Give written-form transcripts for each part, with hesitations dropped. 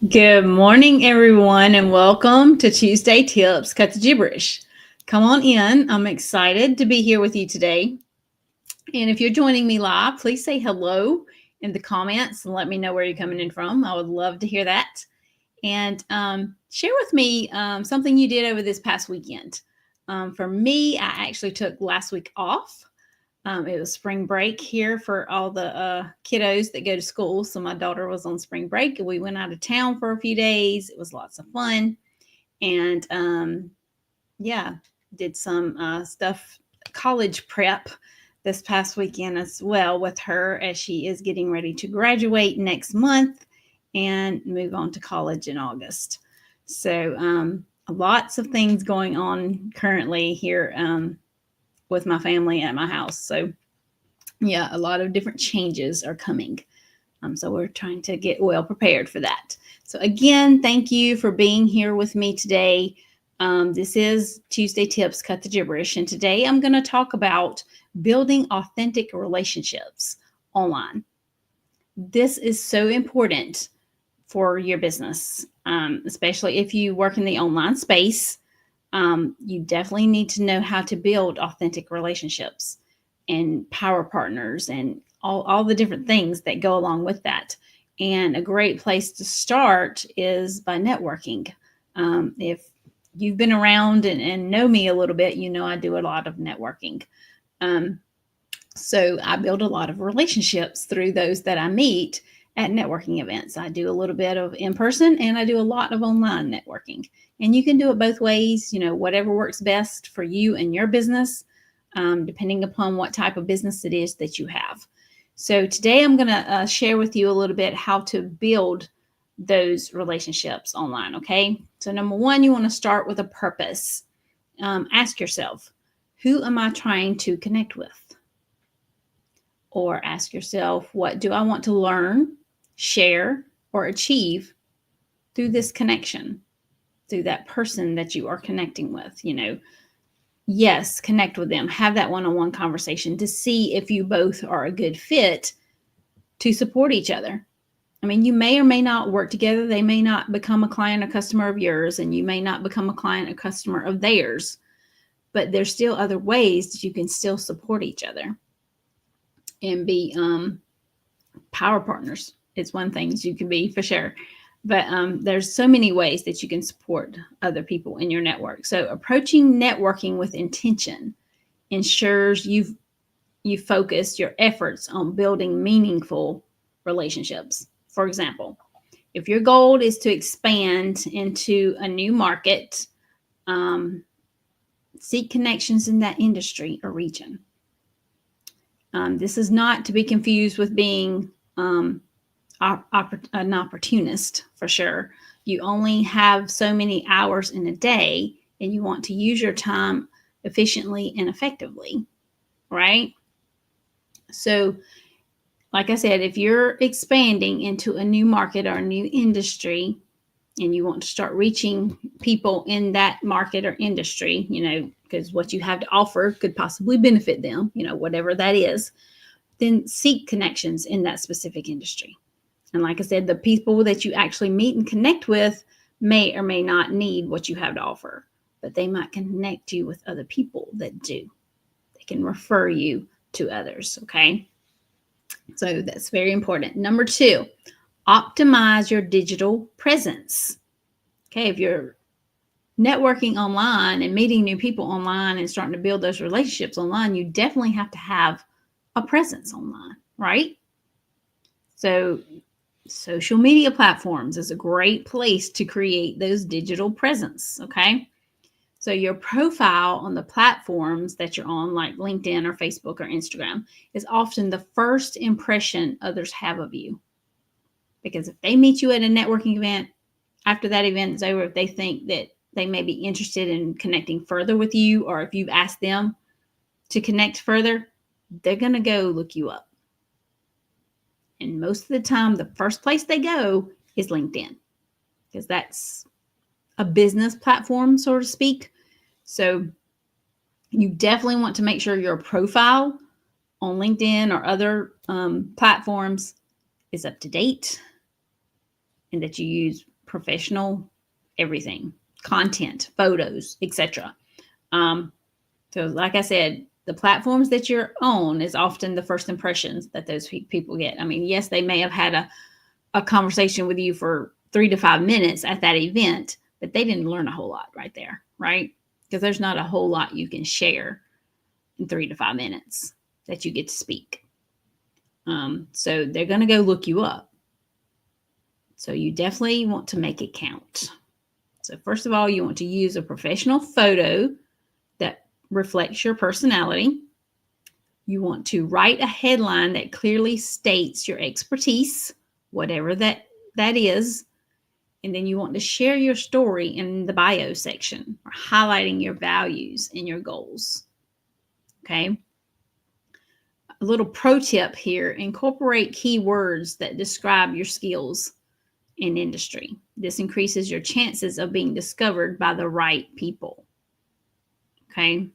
Good morning, everyone, and welcome to Tuesday Tips Cut the Gibberish. Come on in. I'm excited to be here with you today. And if you're joining me live, please say hello in the comments and let me know where you're coming in from. I would love to hear that. And share with me something you did over this past weekend. For me, I actually took last week off. It was spring break here for all the kiddos that go to school. So my daughter was on spring break and we went out of town for a few days. It was lots of fun. And did some stuff, college prep this past weekend as well with her as she is getting ready to graduate next month and move on to college in August. So lots of things going on currently here with my family at my house. So yeah, a lot of different changes are coming. So we're trying to get well prepared for that. So again, thank you for being here with me today. This is Tuesday Tips Cut the Gibberish. And today I'm going to talk about building authentic relationships online. This is so important for your business, especially if you work in the online space. You definitely need to know how to build authentic relationships and power partners and all the different things that go along with that. And a great place to start is by networking. If you've been around and know me a little bit, you know I do a lot of networking. So I build a lot of relationships through those that I meet at networking events. I do a little bit of in-person and I do a lot of online networking. And you can do it both ways, whatever works best for you and your business, depending upon what type of business it is that you have. So today I'm going to share with you a little bit how to build those relationships online, okay? So number one, you want to start with a purpose. Ask yourself, who am I trying to connect with? Or ask yourself, what do I want to learn, share, or achieve through this connection, through that person that you are connecting with? Yes, connect with them. Have that one-on-one conversation to see if you both are a good fit to support each other. I mean, you may or may not work together. They may not become a client or customer of yours, and you may not become a client or customer of theirs, but there's still other ways that you can still support each other and be power partners. It's one thing you can be for sure. But there's so many ways that you can support other people in your network. So approaching networking with intention ensures you focus your efforts on building meaningful relationships. For example, if your goal is to expand into a new market, seek connections in that industry or region. This is not to be confused with being an opportunist, for sure. You only have so many hours in a day and you want to use your time efficiently and effectively, right? So like I said, if you're expanding into a new market or a new industry and you want to start reaching people in that market or industry, because what you have to offer could possibly benefit them, whatever that is, then seek connections in that specific industry. And like I said, the people that you actually meet and connect with may or may not need what you have to offer, but they might connect you with other people that do. They can refer you to others, okay? So that's very important. Number two, optimize your digital presence. Okay, if you're networking online and meeting new people online and starting to build those relationships online, you definitely have to have a presence online, right? So social media platforms is a great place to create those digital presence, okay? So your profile on the platforms that you're on, like LinkedIn or Facebook or Instagram, is often the first impression others have of you. Because if they meet you at a networking event, after that event is over, if they think that they may be interested in connecting further with you, or if you've asked them to connect further, they're going to go look you up. And most of the time, the first place they go is LinkedIn, because that's a business platform, so to speak. So you definitely want to make sure your profile on LinkedIn or other platforms is up to date and that you use professional everything, content, photos, etc. So like I said, the platforms that you're on is often the first impressions that those people get. I mean, yes, they may have had a conversation with you for 3 to 5 minutes at that event, but they didn't learn a whole lot right there, right? Because there's not a whole lot you can share in 3 to 5 minutes that you get to speak. So they're going to go look you up. So you definitely want to make it count. So first of all, you want to use a professional photo that reflects your personality. You want to write a headline that clearly states your expertise, whatever that is. And then you want to share your story in the bio section, or highlighting your values and your goals. Okay. A little pro tip here, incorporate keywords that describe your skills in industry. This increases your chances of being discovered by the right people. Okay.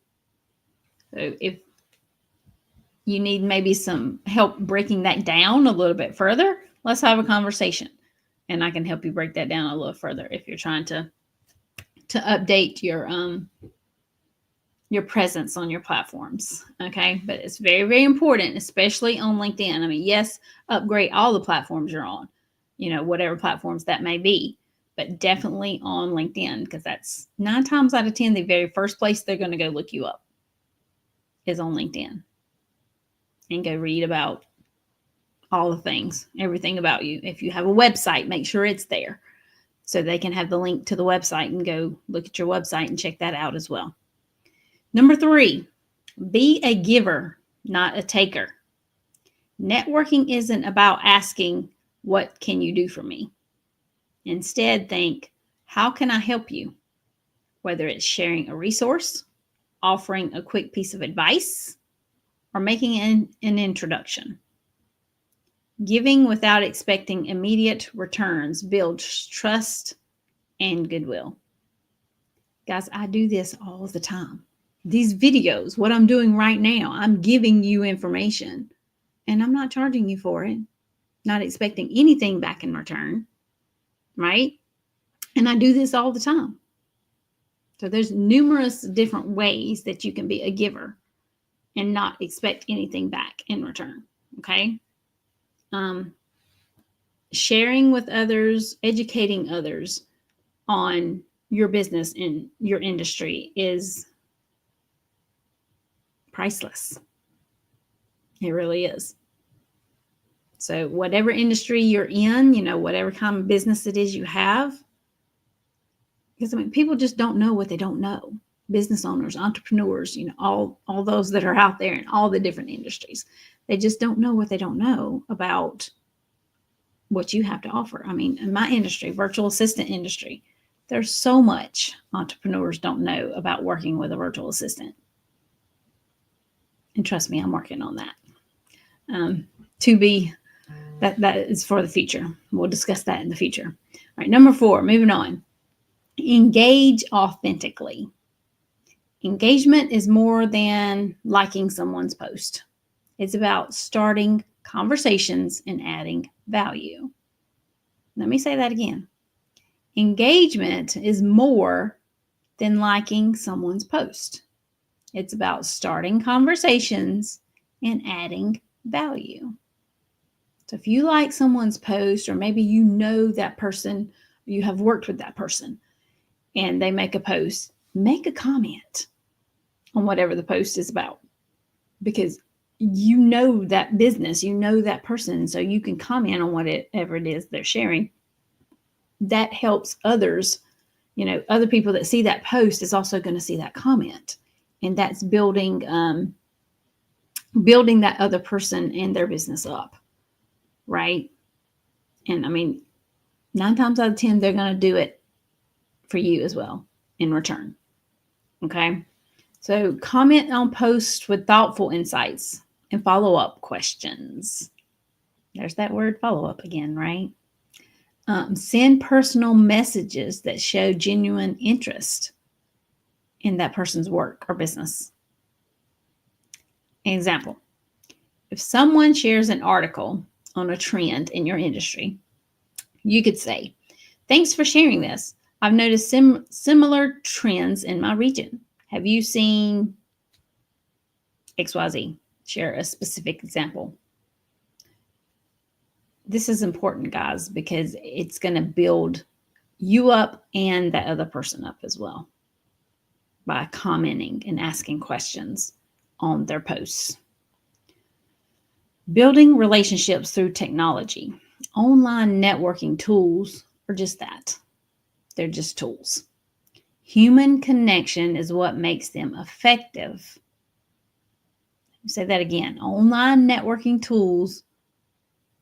So if you need maybe some help breaking that down a little bit further, let's have a conversation and I can help you break that down a little further if you're trying to update your presence on your platforms. Okay. But it's very, very important, especially on LinkedIn. I mean, yes, upgrade all the platforms you're on, whatever platforms that may be, but definitely on LinkedIn, because that's 9 times out of 10, the very first place they're going to go look you up is on LinkedIn, and go read about all the things, everything about you. If you have a website, make sure it's there so they can have the link to the website and go look at your website and check that out as well. Number 3, be a giver, not a taker. Networking isn't about asking, what can you do for me? Instead, think, how can I help you? Whether it's sharing a resource, offering a quick piece of advice, or making an introduction. Giving without expecting immediate returns builds trust and goodwill. Guys, I do this all the time. These videos, what I'm doing right now, I'm giving you information and I'm not charging you for it, not expecting anything back in return, right? And I do this all the time. So there's numerous different ways that you can be a giver and not expect anything back in return, okay? Sharing with others, educating others on your business and your industry is priceless. It really is. So whatever industry you're in, whatever kind of business it is you have, because people just don't know what they don't know. Business owners, entrepreneurs, all those that are out there in all the different industries, they just don't know what they don't know about what you have to offer. I mean, in my industry, virtual assistant industry, there's so much entrepreneurs don't know about working with a virtual assistant. And trust me, I'm working on that. That is for the future. We'll discuss that in the future. All right, number 4, moving on. Engage authentically. Engagement is more than liking someone's post. It's about starting conversations and adding value. Let me say that again. Engagement is more than liking someone's post. It's about starting conversations and adding value. So if you like someone's post, or maybe you know that person, you have worked with that person, and they make a post, make a comment on whatever the post is about, because you know that business, you know that person, so you can comment on whatever it is they're sharing. That helps others, other people that see that post is also going to see that comment, and that's building that other person and their business up, right? And 9 times out of 10, they're going to do it for you as well in return. Okay. So comment on posts with thoughtful insights and follow-up questions. There's that word follow-up again, right? Send personal messages that show genuine interest in that person's work or business. Example, if someone shares an article on a trend in your industry, you could say, Thanks for sharing this. I've noticed similar trends in my region. Have you seen XYZ? Share a specific example. This is important, guys, because it's going to build you up and that other person up as well by commenting and asking questions on their posts. Building relationships through technology. Online networking tools are just that. They're just tools. Human connection is what makes them effective. Say that again. Online networking tools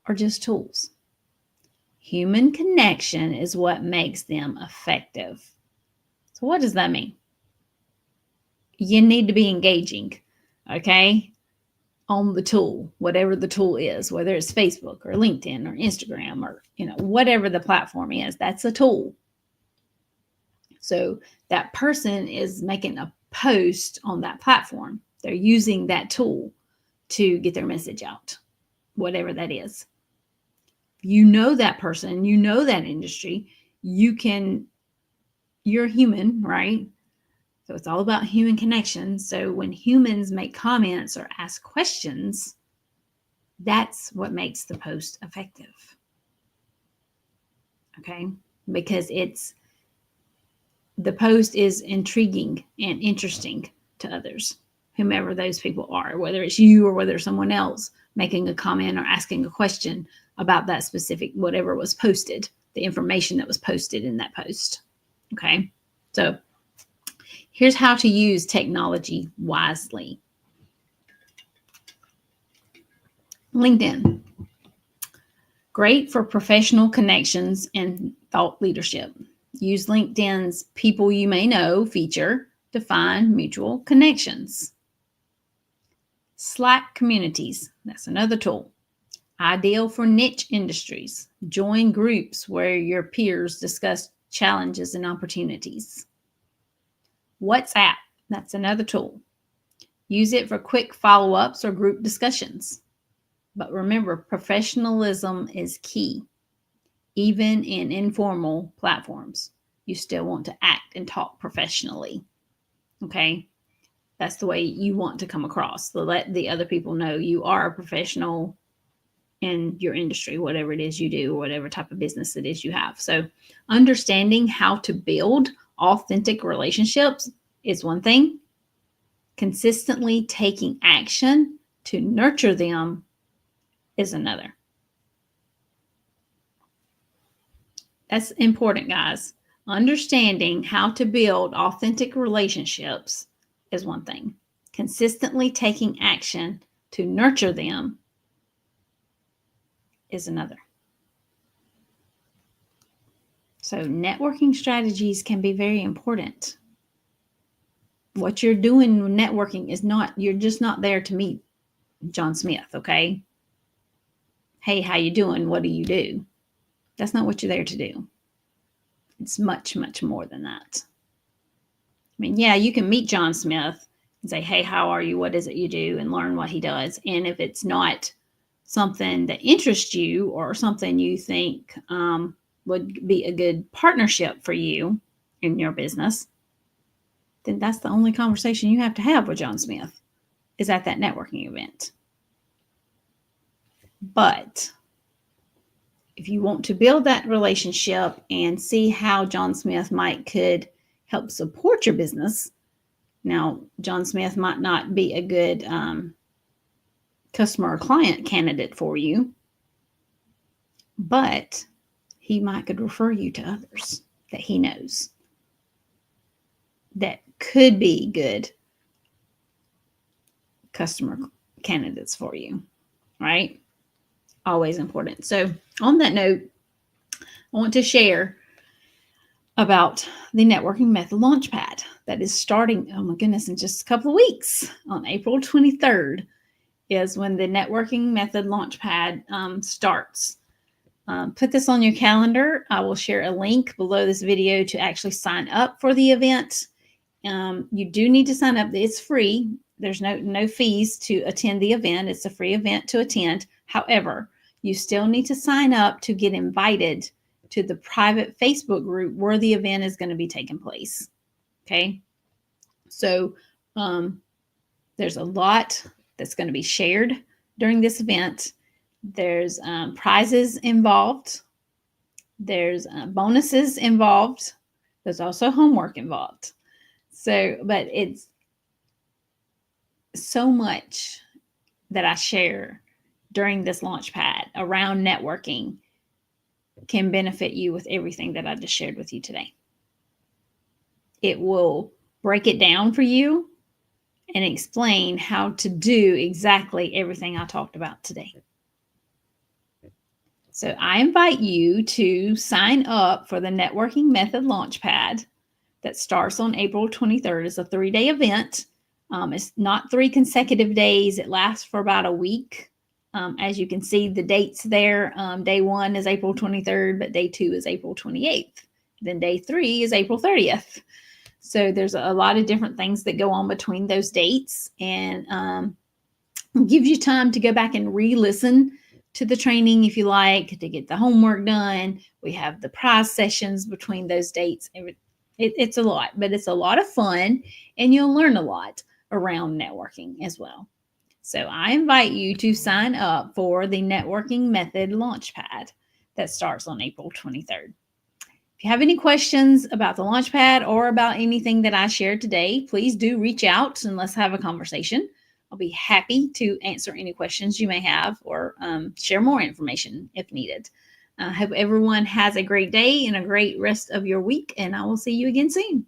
are just tools. Human connection is what makes them effective. So what does that mean? You need to be engaging, okay, on the tool, whatever the tool is, whether it's Facebook or LinkedIn or Instagram or, whatever the platform is, that's a tool. So that person is making a post on that platform. They're using that tool to get their message out, whatever that is. You know that person, you know that industry, you're human, right? So it's all about human connection. So when humans make comments or ask questions, that's what makes the post effective. Okay? Because the post is intriguing and interesting to others, whomever those people are, whether it's you or whether it's someone else making a comment or asking a question about that specific, whatever was posted, the information that was posted in that post. Okay? So here's how to use technology wisely. LinkedIn. Great for professional connections and thought leadership. Use LinkedIn's People You May Know feature to find mutual connections. Slack communities. That's another tool. Ideal for niche industries. Join groups where your peers discuss challenges and opportunities. WhatsApp. That's another tool. Use it for quick follow-ups or group discussions. But remember, professionalism is key. Even in informal platforms, you still want to act and talk professionally. Okay? That's the way you want to come across. So let the other people know you are a professional in your industry, whatever it is you do, or whatever type of business it is you have. So understanding how to build authentic relationships is one thing. Consistently taking action to nurture them is another. That's important, guys. Understanding how to build authentic relationships is one thing. Consistently taking action to nurture them is another. So networking strategies can be very important. What you're doing with networking is you're just not there to meet John Smith, okay? Hey, how you doing? What do you do? That's not what you're there to do. It's much, much more than that. I mean, yeah, you can meet John Smith and say, hey, how are you? What is it you do? And learn what he does. And if it's not something that interests you or something you think would be a good partnership for you in your business, then that's the only conversation you have to have with John Smith is at that networking event. But if you want to build that relationship and see how John Smith could help support your business, now John Smith might not be a good customer or client candidate for you, but he could refer you to others that he knows that could be good customer candidates for you, right? Always important. So on that note, I want to share about the Networking Method Launchpad that is starting, oh my goodness, in just a couple of weeks. On April 23rd is when the Networking Method Launchpad starts. Put this on your calendar. I will share a link below this video to actually sign up for the event. You do need to sign up. It's free. There's no fees to attend the event. It's a free event to attend. However, you still need to sign up to get invited to the private Facebook group where the event is going to be taking place. Okay. So there's a lot that's going to be shared during this event. There's prizes involved. There's bonuses involved. There's also homework involved. So, but it's so much that I share during this launchpad around networking can benefit you with everything that I just shared with you today. It will break it down for you and explain how to do exactly everything I talked about today. So I invite you to sign up for the Networking Method Launchpad that starts on April 23rd. It's a 3-day event. It's not 3 consecutive days. It lasts for about a week. As you can see, the dates there, day 1 is April 23rd, but day 2 is April 28th. Then day 3 is April 30th. So there's a lot of different things that go on between those dates, and gives you time to go back and re-listen to the training if you like, to get the homework done. We have the prize sessions between those dates. It's a lot, but it's a lot of fun, and you'll learn a lot around networking as well. So I invite you to sign up for the Networking Method Launchpad that starts on April 23rd. If you have any questions about the Launchpad or about anything that I shared today, please do reach out and let's have a conversation. I'll be happy to answer any questions you may have or share more information if needed. I hope everyone has a great day and a great rest of your week, and I will see you again soon.